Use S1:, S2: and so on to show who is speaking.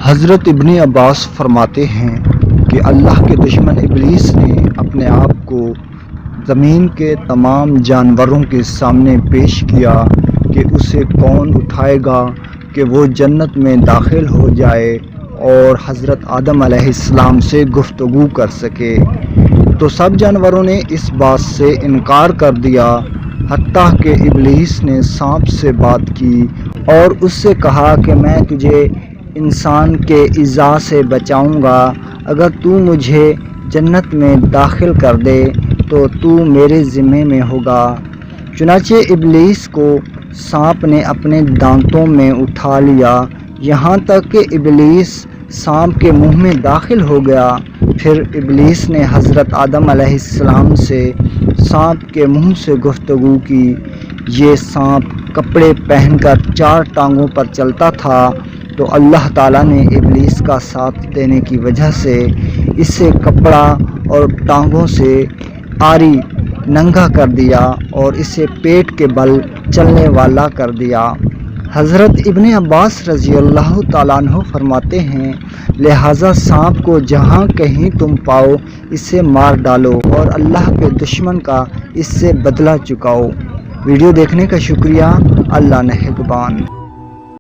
S1: حضرت ابن عباس فرماتے ہیں کہ اللہ کے دشمن ابلیس نے اپنے آپ کو زمین کے تمام جانوروں کے سامنے پیش کیا کہ اسے کون اٹھائے گا کہ وہ جنت میں داخل ہو جائے اور حضرت آدم علیہ السلام سے گفتگو کر سکے۔ تو سب جانوروں نے اس بات سے انکار کر دیا، حتیٰ کہ ابلیس نے سانپ سے بات کی اور اس سے کہا کہ میں تجھے انسان کے ایذا سے بچاؤں گا، اگر تو مجھے جنت میں داخل کر دے تو میرے ذمے میں ہوگا۔ چنانچہ ابلیس کو سانپ نے اپنے دانتوں میں اٹھا لیا، یہاں تک کہ ابلیس سانپ کے منہ میں داخل ہو گیا۔ پھر ابلیس نے حضرت آدم علیہ السلام سے سانپ کے منہ سے گفتگو کی۔ یہ سانپ کپڑے پہن کر 4 ٹانگوں پر چلتا تھا، تو اللہ تعالیٰ نے ابلیس کا ساتھ دینے کی وجہ سے اسے کپڑا اور ٹانگوں سے عاری ننگا کر دیا اور اسے پیٹ کے بل چلنے والا کر دیا۔ حضرت ابن عباس رضی اللہ تعالیٰ عنہ فرماتے ہیں، لہٰذا سانپ کو جہاں کہیں تم پاؤ اسے مار ڈالو اور اللہ کے دشمن کا اس سے بدلہ چکاؤ۔ ویڈیو دیکھنے کا شکریہ۔ اللہ نگہبان۔